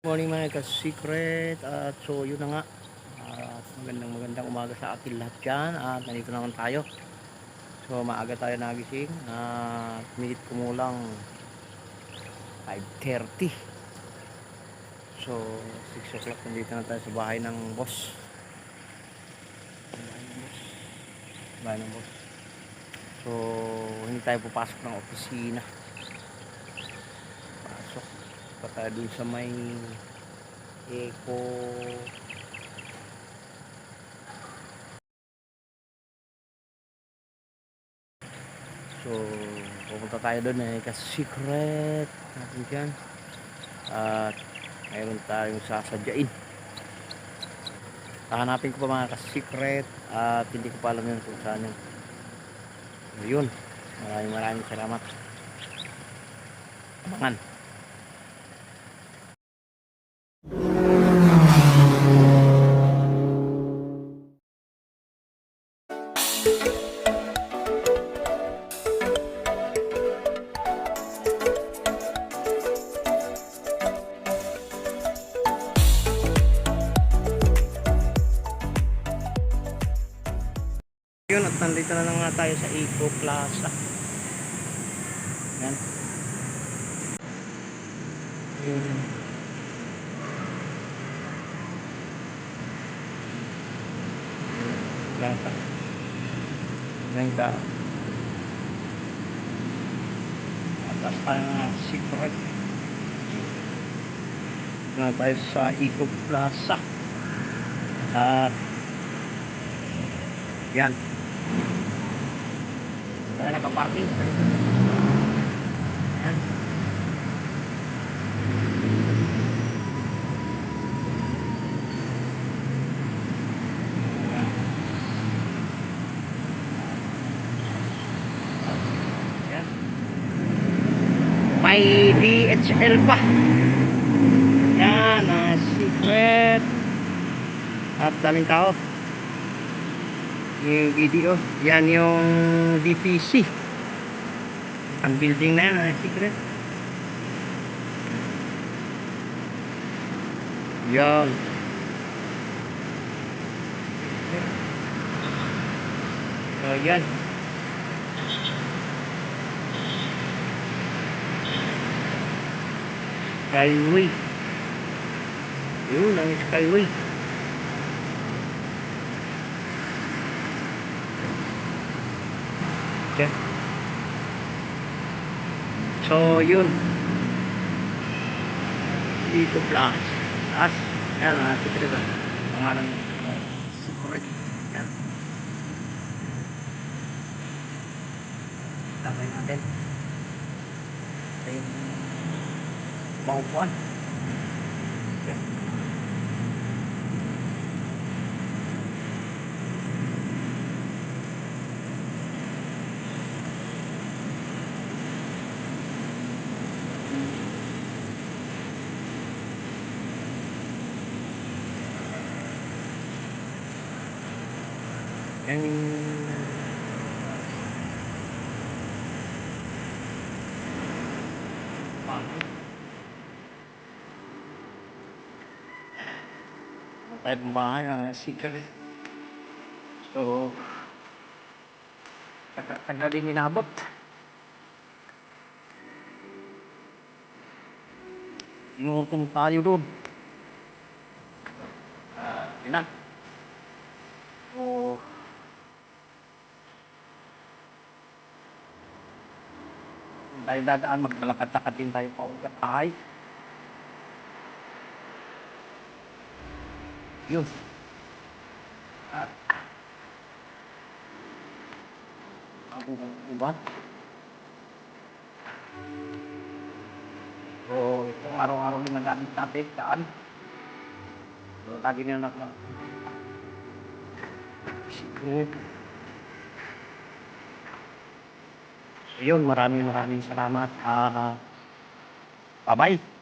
Morning mga ka-secret at so yun na nga at magandang umaga sa atin lahat dyan at nandito naman tayo. So maaga tayo nagising at minute kumulang 5:30. So 6 o'clock nandito na tayo sa bahay ng boss. So hindi tayo papasok ng opisina, pasok pa tayo dun sa may Eco so pupunta tayo doon kasi secret natin dyan at mayroon tayong sasadyain. Hahanapin ko pa mga ka-secret at hindi ko pa alam yun kung saan yun. Maraming salamat. Abangan. Yun, at nandito na nga tayo sa Eco Plaza. Yan. Plaza. Yan ka. Atas tayo nga secret. Na tayo sa Eco Plaza. At yan. Tayo nakaparking. Yan. May DHL pa. Yan, secret. At daming tao. Yung video, yan yung DPC. Ang building na yan, secret. Yan. So, yan. Skyway. Yun ang Skyway. Okay. So yun. Dito plus. As. Yan ang secret. Pangalan secret. Yan. Tapay natin. Ito yung maupuan. Okay. Yan kahit bahay ang secret. So tagal din inabot. Inutong tayo doon. Yun na. So tayo dadaan, maglalakad-lakad din tayo pa ugat tayo. Yun. Ako ba? So itong araw-araw din nagamit natin daan. So lagi nyo na secret. So yun, maraming salamat. Bye-bye.